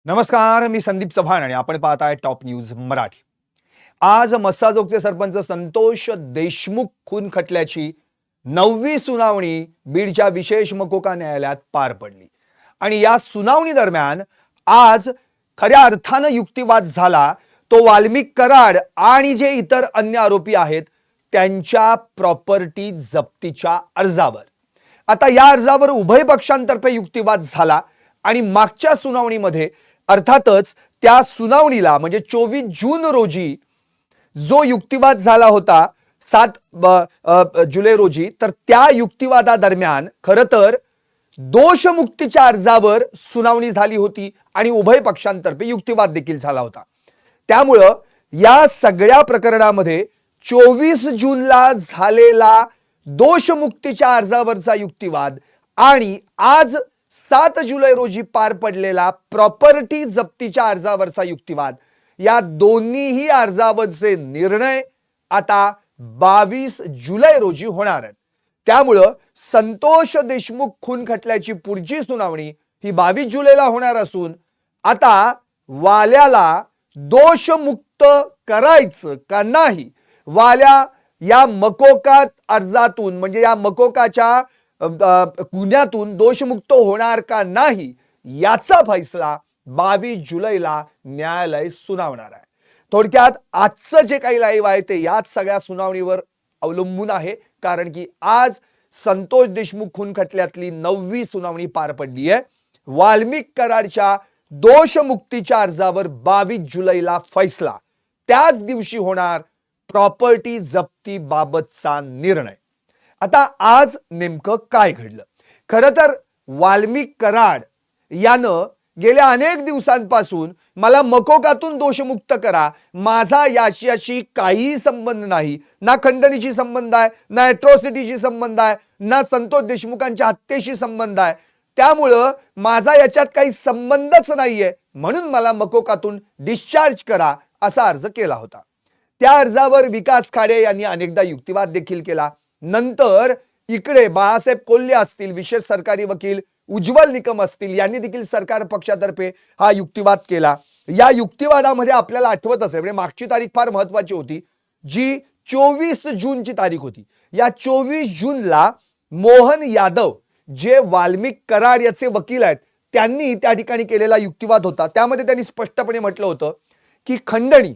नमस्कार, मी संदीप चव्हाण आणि आपण पाहताय टॉप न्यूज मराठी। आज मस्साजोगचे सरपंच संतोष देशमुख खून खटल्याची 9वी सुनावणी बीडच्या विशेष मकोका न्यायालयात पार पडली आणि या सुनावणी दरम्यान आज खऱ्या अर्थाने युक्तिवाद झाला। तो वाल्मिक कराड आणि जे इतर अन्य आरोपी आहेत त्यांच्या प्रॉपर्टी जप्तीच्या अर्जावर। आता या अर्जावर उभय पक्षांतर्फे युक्तिवाद झाला आणि मागच्या सुनावणीमध्ये अर्थातच त्या सुनावणीला म्हणजे 24 जून रोजी जो युक्तिवाद झाला होता 7 जुलै रोजी, तर त्या युक्तिवादादरम्यान खरं तर दोषमुक्तीच्या अर्जावर सुनावणी झाली होती आणि उभय पक्षांतर्फे युक्तिवाद देखील झाला होता। त्यामुळे या सगळ्या प्रकरणामध्ये 24 जूनला झालेला दोषमुक्तीच्या अर्जावरचा युक्तिवाद आणि आज 7 जुलै रोजी पार पडलेला प्रॉपर्टी जप्तीच्या अर्जावरचा युक्तिवाद, या दोन्हीही अर्जावरचे निर्णय आता 22 जुलै रोजी होणार आहेत। त्यामुळे संतोष देशमुख खून खटल्याची पुढची सुनावणी ही 22 जुलैला होणार असून आता वाल्याला दोषमुक्त करायचं का नाही, वाल्या या मकोका अर्जातून म्हणजे या मकोकाच्या गुन्ह्यातून दोषमुक्त होणार का नाही, याचा फैसला 22 जुलैला न्यायालय सुनावणार आहे। थोडक्यात आजचं जे काही लाईव्ह आहे ते याच सगळ्या सुनावणीवर अवलंबून आहे, कारण की आज संतोष देशमुख खून खटल्यातली 9वी सुनावणी पार पडली आहे। वाल्मिक कराडच्या दोषमुक्तीच्या अर्जावर 22 जुलैला फैसला, त्याच दिवशी होणार प्रॉपर्टी जप्ती बाबतचा निर्णय। आता आज नेमकं काय घडलं? खरं तर वाल्मिक कराड यानं गेल्या अनेक दिवसांपासून मला मकोकातून दोषमुक्त करा, माझा याशी काही संबंध नाही, ना खंडणीशी संबंध आहे, ना अॅट्रॉसिटीशी संबंध आहे, ना संतोष देशमुखांच्या हत्येशी संबंध आहे, त्यामुळं माझा याच्यात काही संबंधच नाहीये, म्हणून मला मकोकातून डिस्चार्ज करा असा अर्ज केला होता। त्या अर्जावर विकास खाडे यांनी अनेकदा युक्तिवाद देखील केला। नंतर इकडे बाळासाहेब कोल्हे असतील, विशेष सरकारी वकील उज्ज्वल निकम असतील, यांनी देखील सरकार पक्षातर्फे हा युक्तिवाद केला। या युक्तिवादामध्ये आपल्याला आठवत असेल म्हणजे मागची तारीख फार महत्त्वाची होती, जी 24 जूनची तारीख होती। या 24 जूनला मोहन यादव जे वाल्मिक कराड याचे वकील आहेत त्यांनी त्या ठिकाणी केलेला युक्तिवाद होता। त्यामध्ये त्यांनी स्पष्टपणे म्हटलं होतं की खंडणी,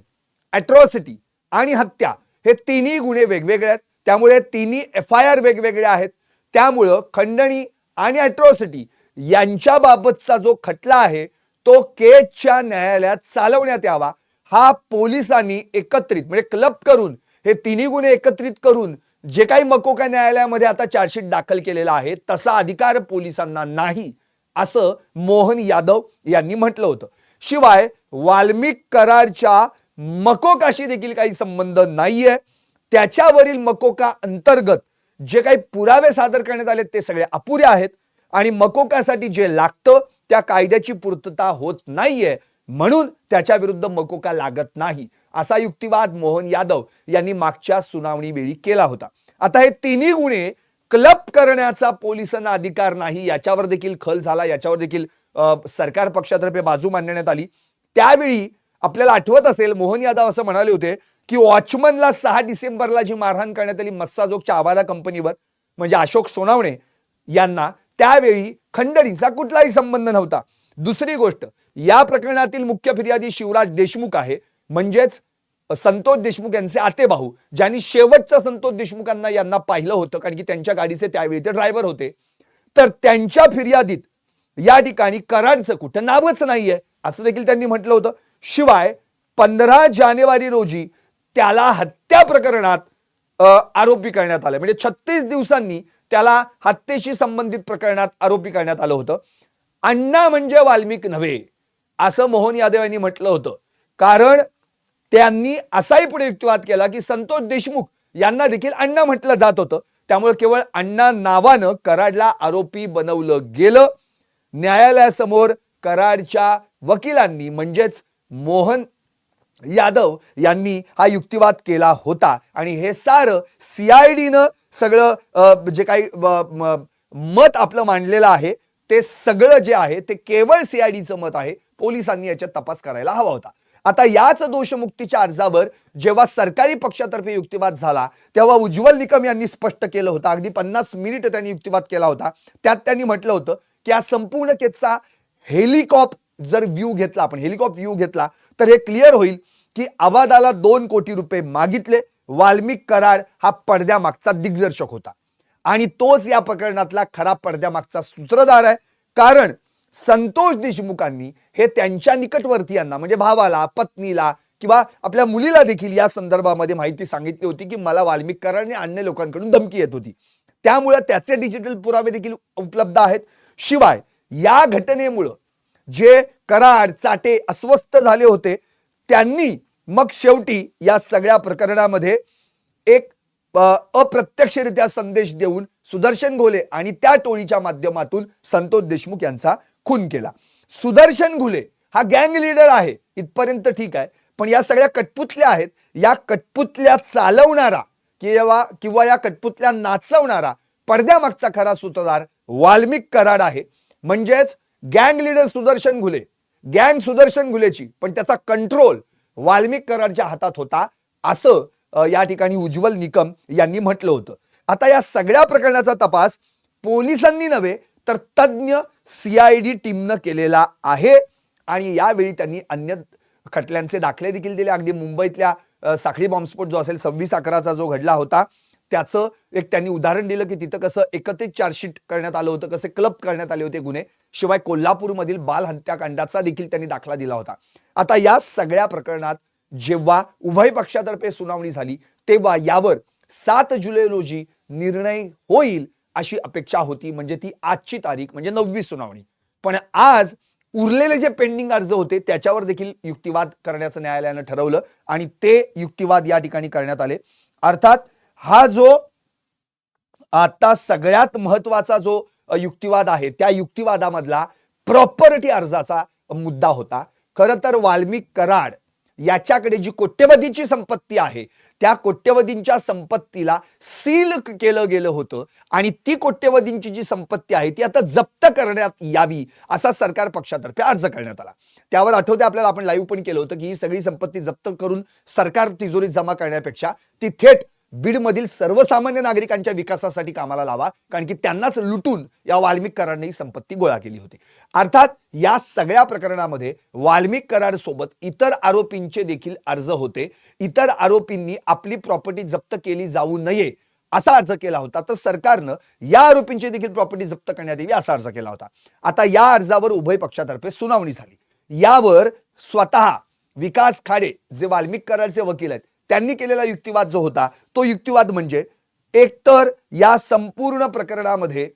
अॅट्रॉसिटी आणि हत्या हे तिन्ही गुन्हे वेगवेगळे आहेत, त्यामुळे तिन्ही FIR वेगवेगळे आहेत। त्यामुळे खंडणी आणि अॅट्रॉसिटी यांच्या बाबतचा जो खटला आहे तो केजच्या न्यायालयात चालवण्यात यावा, हा पोलिसांनी एकत्रित म्हणजे क्लब करून हे तिन्ही गुन्हे एकत्रित करून जे काही मकोका न्यायालयामध्ये आता चार्जशीट दाखल केलेला आहे तसा अधिकार पोलिसांना नाही, असं मोहन यादव यांनी म्हटलं होतं। शिवाय वाल्मिक कराडच्या मकोकाशी देखील काही संबंध नाहीये, त्याच्यावरील मकोका अंतर्गत जे काही पुरावे सादर करण्यात आले ते सगळे अपुरे आहेत आणि मकोकासाठी जे लागतं त्या कायद्याची पूर्तता होत नाहीये, म्हणून त्याच्या विरुद्ध मकोका लागत नाही, असा युक्तिवाद मोहन यादव यांनी मागच्या सुनावणी वेळी केला होता। आता हे तिन्ही गुन्हे क्लब करण्याचा पोलिसांना अधिकार नाही, याच्यावर देखील खल झाला, याच्यावर देखील सरकार पक्षातर्फे बाजू मांडण्यात आली। त्यावेळी आपल्याला आठवत असेल मोहन यादव असं म्हणाले होते की वॉचमनला 6 डिसेंबरला जी मारहाण करण्यात आली मस्साजोगच्या आवादा कंपनीवर म्हणजे अशोक सोनावणे यांना, त्यावेळी खंडणीचा कुठलाही संबंध नव्हता। दुसरी गोष्ट, या प्रकरणातील मुख्य फिर्यादी शिवराज देशमुख आहे, म्हणजेच संतोष देशमुख यांचे आतेभाऊ, ज्यांनी शेवटचं संतोष देशमुखांना यांना पाहिलं होतं, कारण की त्यांच्या गाडीचे त्यावेळी ते ड्रायव्हर होते। तर त्यांच्या फिर्यादीत या ठिकाणी कराडचं कुठं नावच नाहीये असं देखील त्यांनी म्हटलं होतं। शिवाय 15 जानेवारी रोजी त्याला हत्या प्रकरणात आरोपी करण्यात आले, म्हणजे 36 दिवसांनी त्याला हत्येशी संबंधित प्रकरणात आरोपी करण्यात आलं होतं। अण्णा म्हणजे वाल्मिक नव्हे असं मोहन यादव यांनी म्हटलं होतं, कारण त्यांनी असाही पुढे युक्तिवाद केला की संतोष देशमुख यांना देखील अण्णा म्हटलं जात होतं, त्यामुळे केवळ अण्णा नावानं कराडला आरोपी बनवलं गेलं। न्यायालयासमोर कराडच्या वकिलांनी म्हणजेच मोहन यादव यांनी हा युक्तिवाद केला होता आणि हे सारं CID नं सगळं जे काही मत आपलं मांडलेलं आहे ते सगळं जे आहे ते केवळ सीआयडीचं मत आहे, पोलिसांनी याच्यात तपास करायला हवा होता. आता याच दोषमुक्तीच्या अर्जावर जेव्हा सरकारी पक्षातर्फे युक्तिवाद झाला तेव्हा उज्ज्वल निकम यांनी स्पष्ट केलं होतं, अगदी 50 मिनिट त्यांनी युक्तिवाद केला होता. त्यात त्यांनी म्हटलं होतं की या संपूर्ण केसचा हेलिकॉप्टर जर व्ह्यू घेतला, आपण हेलिकॉप्टर व्ह्यू घेतला तर हे क्लिअर होईल की अवादाला 2 कोटी रुपये मागितले. वाल्मिक कराड हा पडद्यामागचा दिग्दर्शक होता आणि तोच या प्रकरणातला खरा पडद्यामागचा सूत्रधार आहे. कारण संतोष देशमुखांनी हे त्यांच्या निकटवर्तीयांना म्हणजे भावाला, पत्नीला किंवा आपल्या मुलीला देखील या संदर्भामध्ये माहिती सांगितली होती की मला वाल्मिक कराड आणि अन्य लोकांकडून धमकी येत होती. त्यामुळे त्याचे डिजिटल पुरावे देखील उपलब्ध आहेत. शिवाय या घटनेमुळे जे कराड, चाटे अस्वस्थ झाले होते त्यांनी मग शेवटी या सगळ्या प्रकरणामध्ये एक अप्रत्यक्षरित्या संदेश देऊन सुदर्शन घोले आणि त्या टोळीच्या माध्यमातून संतोष देशमुख यांचा खून केला. सुदर्शन घोले हा गँग लीडर आहे इथपर्यंत ठीक आहे, पण या सगळ्या कटपुतल्या आहेत. या कटपुतल्या चालवणारा किंवा या कटपुतल्या नाचवणारा पडद्यामागचा खरा सूत्रधार वाल्मिक कराड आहे. म्हणजेच गँग लीडर सुदर्शन घुले, गँग सुदर्शन घुलेची, पण त्याचा कंट्रोल वाल्मिक कराडच्या हातात होता असं या ठिकाणी उज्ज्वल निकम यांनी म्हटलं होतं. आता या सगळ्या प्रकरणाचा तपास पोलिसांनी नव्हे तर तज्ञ सीआयडी टीमनं केलेला आहे आणि यावेळी त्यांनी अन्य खटल्यांचे दाखले देखील दिले. अगदी मुंबईतल्या साखळी बॉम्बस्फोट जो असेल 26/11चा जो घडला होता त्याचं एक त्यांनी उदाहरण दिलं की तिथं कसं एकत्रित चार्जशीट करण्यात आलं होतं, कसे क्लब करण्यात आले होते गुन्हे. शिवाय कोल्हापूरमधील बाल हत्याकांडाचा देखील त्यांनी दाखला दिला होता. आता या सगळ्या प्रकरणात जेव्हा उभय पक्षातर्फे सुनावणी झाली तेव्हा यावर 7 जुलै रोजी निर्णय होईल अशी अपेक्षा होती. म्हणजे ती आजची तारीख म्हणजे 9वी सुनावणी. पण आज उरलेले जे पेंडिंग अर्ज होते त्याच्यावर देखील युक्तिवाद करण्याचं न्यायालयानं ठरवलं आणि ते युक्तिवाद या ठिकाणी करण्यात आले. अर्थात हा जो आता सगळ्यात महत्वाचा जो युक्तिवाद आहे त्या युक्तिवादामधला प्रॉपर्टी अर्जाचा मुद्दा होता. खरं तर वाल्मिक कराड याच्याकडे जी कोट्यवधीची संपत्ती आहे त्या कोट्यवधींच्या संपत्तीला सील केलं गेलं होतं आणि ती कोट्यवधींची जी संपत्ती आहे ती आता जप्त करण्यात यावी असा सरकार पक्षातर्फे अर्ज करण्यात आला. त्यावर आठवते आपल्याला, आपण लाईव्ह पण केलं होतं की ही सगळी संपत्ती जप्त करून सरकार तिजोरीत जमा करण्यापेक्षा ती थेट बीडमधील सर्वसामान्य नागरिकांच्या विकासासाठी कामाला लावा, कारण की त्यांनाच लुटून या वाल्मिक कराडने संपत्ती गोळा केली होती. अर्थात या सगळ्या प्रकरणामध्ये वाल्मिक कराड सोबत इतर आरोपींचे देखील अर्ज होते. इतर आरोपींनी आपली प्रॉपर्टी जप्त केली जाऊ नये असा अर्ज केला होता, तर सरकारनं या आरोपींची देखील प्रॉपर्टी जप्त करण्यात यावी असा अर्ज केला होता. आता या अर्जावर उभय पक्षातर्फे सुनावणी झाली. यावर स्वतः विकास खाडे जे वाल्मिक कराडचे वकील आहेत त्यांनी केलेला युक्तिवाद जो होता तो युक्तिवाद म्हणजे एकतर या संपूर्ण प्रकरणामध्ये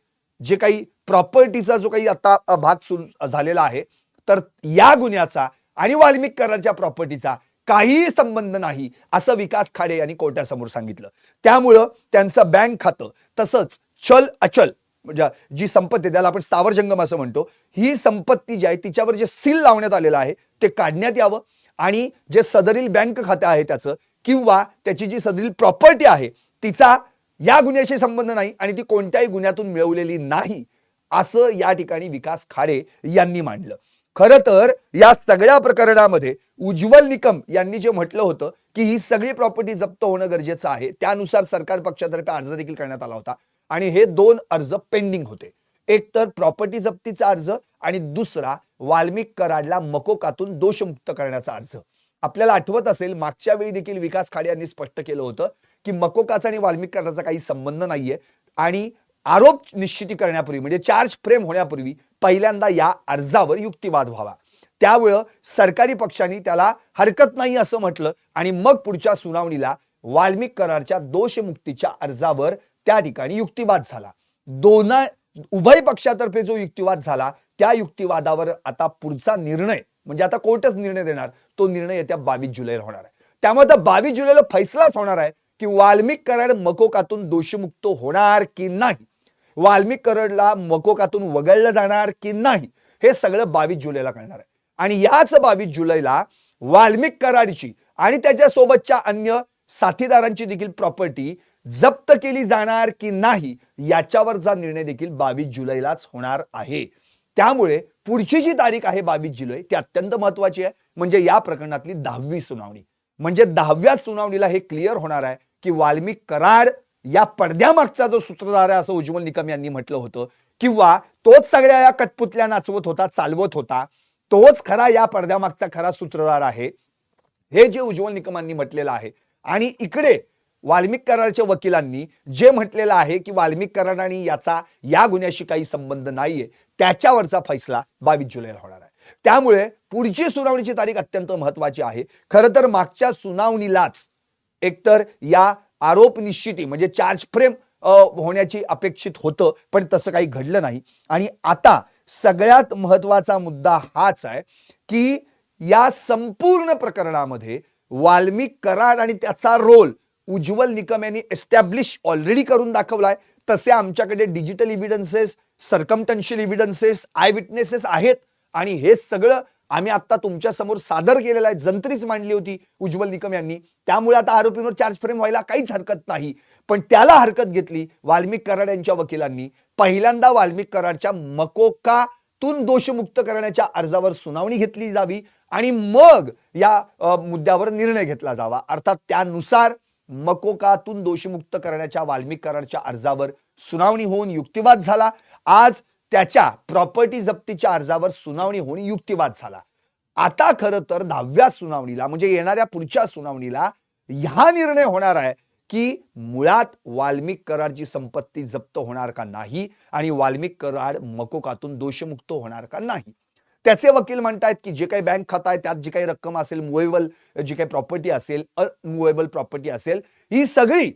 जे काही प्रॉपर्टीचा जो काही आता भाग सुरू झालेला आहे तर या गुन्ह्याचा आणि वाल्मिक कराडच्या प्रॉपर्टीचा काहीही संबंध नाही असं विकास खाडे यांनी कोर्टासमोर सांगितलं. त्यामुळं त्यांचं बँक खातं तसंच चल अचल म्हणजे जी संपत्ती त्याला आपण स्थावर जंगम असं म्हणतो, ही संपत्ती जी आहे तिच्यावर जे सील लावण्यात आलेलं आहे ते काढण्यात यावं आणि जे सदरील बँक खातं आहे त्याचं किंवा त्याची जी सदरील प्रॉपर्टी आहे तिचा या गुन्ह्याशी संबंध नाही आणि ती कोणत्याही गुन्ह्यातून मिळवलेली नाही असं या ठिकाणी विकास खाडे यांनी मांडलं. खरं तर या सगळ्या प्रकरणामध्ये उज्ज्वल निकम यांनी जे म्हटलं होतं की ही सगळी प्रॉपर्टी जप्त होणं गरजेचं आहे त्यानुसार सरकार पक्षातर्फे अर्ज देखील करण्यात आला होता आणि हे 2 अर्ज पेंडिंग होते. एक तर प्रॉपर्टी जप्तीचा अर्ज आणि दुसरा वाल्मिक कराडला मकोकातून दोषमुक्त करण्याचा अर्ज. आपल्याला आठवत असेल मागच्या वेळी देखील विकास खाडे यांनी स्पष्ट केलं होतं की मकोकाचा आणि वाल्मिक कराडचा काही संबंध नाहीये आणि आरोप निश्चिती करण्यापूर्वी म्हणजे चार्ज फ्रेम होण्यापूर्वी पहिल्यांदा या अर्जावर युक्तिवाद व्हावा. त्यावेळी सरकारी पक्षांनी त्याला हरकत नाही असं म्हटलं आणि मग पुढच्या सुनावणीला वाल्मिक कराडच्या दोषमुक्तीच्या अर्जावर त्या ठिकाणी युक्तिवाद झाला. उभय पक्षातर्फे जो युक्तिवाद झाला त्या युक्तिवादावर आता पुढचा निर्णय म्हणजे आता कोर्टच निर्णय देणार, तो निर्णय येत्या 22 जुलैला होणार आहे. त्यामुळे आता 22 जुलैला फैसलाच होणार आहे की वाल्मिक कराड मकोकातून दोषमुक्त होणार की नाही, वाल्मिक कराडला मकोकातून वगळलं जाणार की नाही, हे सगळं 22 जुलैला कळणार आहे. आणि याच 22 जुलैला वाल्मिक कराडची आणि त्याच्या सोबतच्या अन्य साथीदारांची देखील प्रॉपर्टी जप्त केली जाणार की नाही याच्यावरचा निर्णय देखील 22 जुलैलाच होणार आहे. त्यामुळे पुढची जी तारीख आहे 22 जुलै ती अत्यंत महत्वाची आहे. म्हणजे या प्रकरणातली 10वी सुनावणी. म्हणजे 10व्या सुनावणीला हे क्लिअर होणार आहे की वाल्मिक कराड या पडद्यामागचा जो सूत्रधार आहे असं उज्ज्वल निकम यांनी म्हटलं होतं, किंवा तोच सगळ्या या कठपुतल्या नाचवत होता, चालवत होता, तोच खरा या पडद्यामागचा खरा सूत्रधार आहे, हे जे उज्ज्वल निकमांनी म्हटलेलं आहे. आणि इकडे वाल्मिक कराडच्या वकिलांनी जे म्हटलेलं आहे की वाल्मिक कराड आणि याचा या गुन्ह्याशी काही संबंध नाहीये, त्याच्यावरचा फैसला 22 जुलैला होणार आहे. त्यामुळे पुढची सुनावणीची तारीख अत्यंत महत्वाची आहे. खरं तर मागच्या सुनावणीलाच एकतर या आरोप निश्चिती म्हणजे चार्ज फ्रेम होण्याची अपेक्षित होतं, पण तसं काही घडलं नाही. आणि आता सगळ्यात महत्वाचा मुद्दा हाच आहे की या संपूर्ण प्रकरणामध्ये वाल्मिक कराड आणि त्याचा रोल उज्ज्वल निकम यांनी एस्टॅब्लिश ऑलरेडी करून दाखवलाय. तसे आमच्याकडे digital evidences, circumstantial evidences, eye witnesses आहेत आणि हे सगळं आम्ही आता तुमच्या समोर सादर केलेलं आहे. जंत्रीच मांडली होती उज्ज्वल निकम यांनी. त्यामुळे आता आरोपींवर चार्ज फ्रेम व्हायला काहीच हरकत नाही. पण त्याला हरकत घेतली वाल्मिक कराड यांच्या वकिलांनी. पहिल्यांदा वाल्मिक कराडच्या मकोकातून दोषमुक्त करण्याच्या अर्जावर सुनावणी घेतली जावी आणि मग या मुद्द्यावर निर्णय घेतला जावा. अर्थात त्यानुसार मकोकातून दोषमुक्त करण्याच्या वाल्मिक कराडच्या अर्जावर सुनावणी होऊन युक्तिवाद झाला. आज त्याच्या प्रॉपर्टी जप्तीच्या अर्जावर सुनावणी होऊन युक्तिवाद झाला. आता खरं तर 10व्या सुनावणीला म्हणजे येणाऱ्या पुढच्या सुनावणीला हा निर्णय होणार आहे की मुळात वाल्मिक कराडची संपत्ती जप्त होणार का नाही आणि वाल्मिक कराड मकोकातून दोषमुक्त होणार का नाही. त्याचे वकील म्हणतायत की जे काही बँक खातं आहे त्यात जी काही रक्कम असेल, मुवेबल जी काही प्रॉपर्टी असेल, अनमुवेबल प्रॉपर्टी असेल, ही सगळी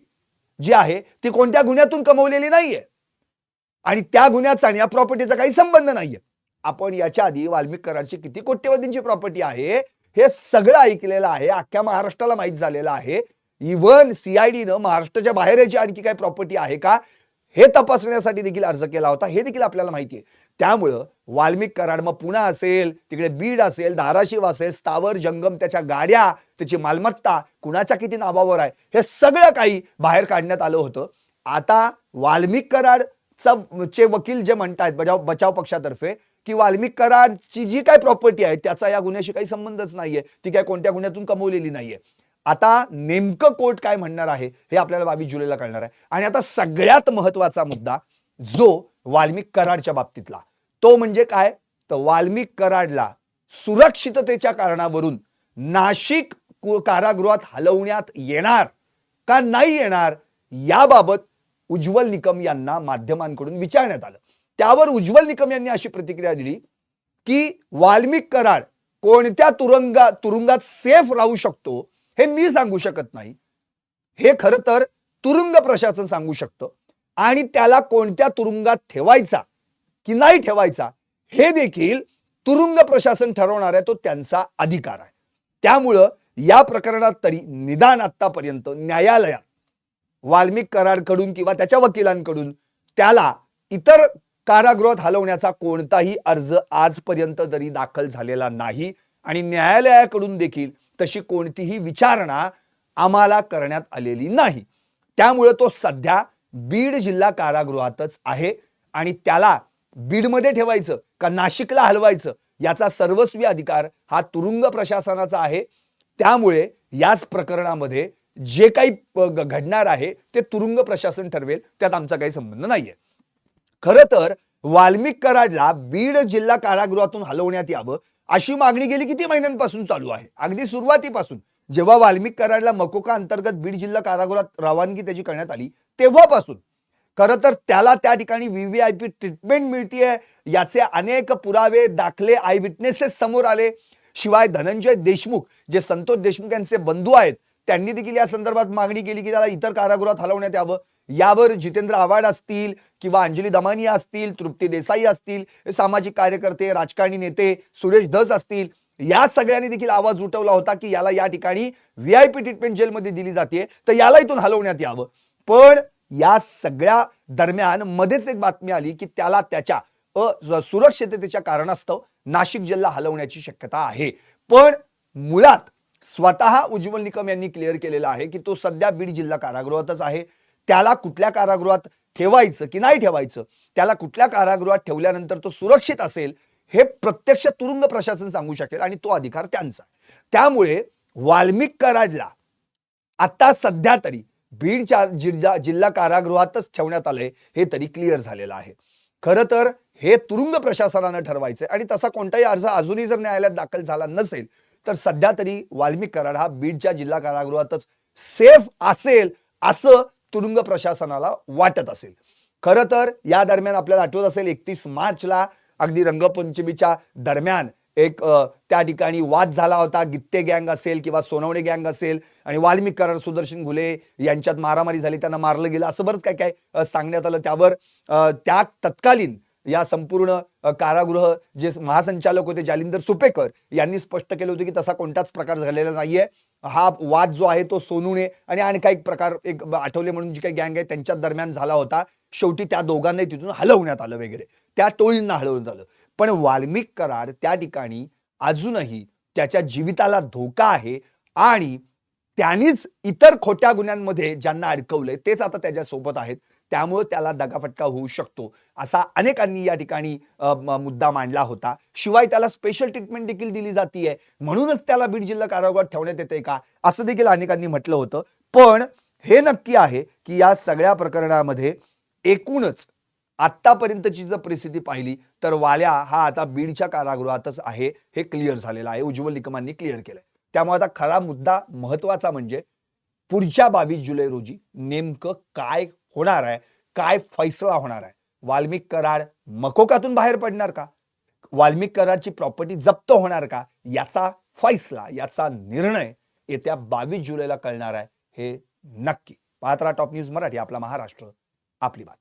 जी आहे ती कोणत्या गुन्ह्यातून कमवलेली नाहीये आणि त्या गुन्ह्याचा आणि या प्रॉपर्टीचा काही संबंध नाहीये. आपण याच्या आधी वाल्मिक कराडची किती कोट्यवधींची प्रॉपर्टी आहे हे सगळं ऐकलेलं आहे. अख्ख्या महाराष्ट्राला माहित झालेलं आहे. इव्हन सीआयडीनं महाराष्ट्राच्या बाहेर याची आणखी काही प्रॉपर्टी आहे का हे तपासण्यासाठी देखील अर्ज केला होता, हे देखील आपल्याला माहिती आहे. त्यामुळं वाल्मिक कराड मग पुणे असेल, तिकडे बीड असेल, धाराशिव असेल, स्थावर जंगम, त्याच्या गाड्या, त्याची मालमत्ता कुणाच्या किती नावावर आहे हे सगळं काही बाहेर काढण्यात आलं होतं. आता वाल्मिक कराडचे वकील जे म्हणतायत बचाव पक्षातर्फे की वाल्मिक कराडची जी काही प्रॉपर्टी आहे त्याचा या गुन्ह्याशी काही संबंधच नाहीये, ती काय कोणत्या गुन्ह्यातून कमवलेली नाहीये. आता नेमकं कोर्ट काय म्हणणार आहे हे आपल्याला 22 जुलैला कळणार आहे. आणि आता सगळ्यात महत्वाचा मुद्दा जो वाल्मिक कराडच्या बाबतीतला तो म्हणजे काय, तर वाल्मिक कराडला सुरक्षिततेच्या कारणावरून नाशिक कारागृहात हलवण्यात येणार का नाही येणार याबाबत उज्ज्वल निकम यांना माध्यमांकडून विचारण्यात आलं. त्यावर उज्ज्वल निकम यांनी अशी प्रतिक्रिया दिली की वाल्मिक कराड कोणत्या तुरुंगात सेफ राहू शकतो हे मी सांगू शकत नाही, हे खरं तर तुरुंग प्रशासन सांगू शकतं आणि त्याला कोणत्या तुरुंगात ठेवायचा की नाही ठेवायचा हे देखील तुरुंग प्रशासन ठरवणार आहे, तो त्यांचा अधिकार आहे. त्यामुळं या प्रकरणात तरी निदान आतापर्यंत न्यायालयात वाल्मिक कराडकडून किंवा त्याच्या वकिलांकडून त्याला इतर कारागृहात हलवण्याचा कोणताही अर्ज आजपर्यंत तरी दाखल झालेला नाही आणि न्यायालयाकडून देखील तशी कोणतीही विचारणा आम्हाला करण्यात आलेली नाही. त्यामुळे तो सध्या बीड जिल्हा कारागृहातच आहे आणि त्याला बीडमध्ये ठेवायचं का नाशिकला हलवायचं याचा सर्वस्वी अधिकार हा तुरुंग प्रशासनाचा आहे. त्यामुळे याच प्रकरणामध्ये जे काही घडणार आहे ते तुरुंग प्रशासन ठरवेल, त्यात आमचा काही संबंध नाहीये. खरं तर वाल्मिक कराडला बीड जिल्हा कारागृहातून हलवण्यात यावं अशी मागणी गेली किती महिन्यांपासून चालू आहे. अगदी सुरुवातीपासून जेव्हा वाल्मिक कराडला मकोका अंतर्गत बीड जिल्हा कारागृहात रवानगी त्याची करण्यात आली तेव्हापासून खरं तर त्याला त्या ठिकाणी व्हीव्हीआयपी ट्रीटमेंट मिळतीये याचे अनेक पुरावे, दाखले, आय विटनेसेस समोर आले. शिवाय धनंजय देशमुख जे संतोष देशमुख यांचे बंधू आहेत त्यांनी देखील या संदर्भात मागणी केली की त्याला इतर कारागृहात हलवण्यात यावं. यावर जितेंद्र आव्हाड असतील किंवा अंजली दमानिया असतील, तृप्ती देसाई असतील, सामाजिक कार्यकर्ते, राजकारणी नेते सुरेश धस असतील, या सगळ्यांनी देखील आवाज उठवला होता की याला या ठिकाणी व्हीआयपी ट्रीटमेंट जेलमध्ये दिली जाते तर याला इथून हलवण्यात यावं. पण या सगळ्या दरम्यान मध्येच एक बातमी आली की त्याला त्याच्या सुरक्षिततेच्या कारणास्तव नाशिक जिल्हा हलवण्याची शक्यता आहे. पण मुळात स्वतः उज्ज्वल निकम यांनी क्लिअर केलेलं आहे की तो सध्या बीड जिल्हा कारागृहातच आहे. त्याला कुठल्या कारागृहात ठेवायचं की नाही ठेवायचं, त्याला कुठल्या कारागृहात ठेवल्यानंतर तो सुरक्षित असेल, हे प्रत्यक्ष तुरुंग प्रशासन सांगू शकेल आणि तो अधिकार त्यांचा आहे. त्यामुळे वाल्मिक कराडला आता सध्या तरी बीडच्या जिल्हा कारागृहातच ठेवण्यात आलंय हे तरी क्लिअर झालेलं आहे. खरं तर हे तुरुंग प्रशासनानं ठरवायचंय आणि तसा कोणताही अर्ज अजूनही जर न्यायालयात दाखल झाला नसेल तर सध्या तरी वाल्मिक कराड हा बीडच्या जिल्हा कारागृहातच सेफ असेल असं तुरुंग प्रशासनाला वाटत असेल. खरं तर या दरम्यान आपल्याला आठवत असेल 31 मार्चला अगदी रंगपंचमीच्या दरम्यान एक त्या ठिकाणी वाद झाला होता. गित्ते गँग असेल किंवा सोनवणे गँग असेल आणि वाल्मिक कराड, सुदर्शन घुले यांच्यात मारामारी झाली, त्यांना मारलं गेलं, असं बरंच काय काय सांगण्यात आलं. त्यावर त्या तत्कालीन या संपूर्ण कारागृह जे महासंचालक होते जालिंदर सुपेकर यांनी स्पष्ट केलं होतं की तसा कोणताच प्रकार झालेला नाहीये. हा वाद जो आहे तो सोनुणे आणि काही प्रकार एक आठवले म्हणून जी काही गँग आहे त्यांच्या दरम्यान झाला होता. शेवटी त्या दोघांनाही तिथून हलवण्यात आलं वगैरे, त्या टोळींना हलवण्यात आलं. पण वाल्मिक कराड त्या ठिकाणी अजूनही त्याच्या जीविताला धोका आहे आणि त्यांनीच इतर खोट्या गुन्ह्यांमध्ये ज्यांना अडकवलंय तेच आता त्याच्या सोबत आहेत. त्यामुळे त्याला दगाफटका होऊ शकतो असा अनेकांनी या ठिकाणी मुद्दा मांडला होता. शिवाय त्याला स्पेशल ट्रीटमेंट देखील दिली जातीये, म्हणूनच त्याला बीड जिल्हा कारागृहात ठेवण्यात येते का असं देखील अनेकांनी म्हटलं होतं. पण हे नक्की आहे की या सगळ्या प्रकरणामध्ये एकूणच आतापर्यंतची जर परिस्थिती पाहिली तर वाल्या हा आता बीडच्या कारागृहातच आहे हे क्लिअर झालेलं आहे. उज्ज्वल निकमांनी क्लिअर केलंय. त्यामुळे आता खरा मुद्दा महत्वाचा म्हणजे पुढच्या 22 जुलै रोजी नेमकं काय होणार आहे, काय फैसला होणार आहे. वाल्मिक कराड मकोकातून बाहेर पडणार का, वाल्मिक कराडची प्रॉपर्टी जप्त होणार का, याचा फैसला, याचा निर्णय येत्या 22 जुलैला कळणार आहे हे नक्की. पाहत राहा टॉप न्यूज मराठी, आपला महाराष्ट्र, आपली बात.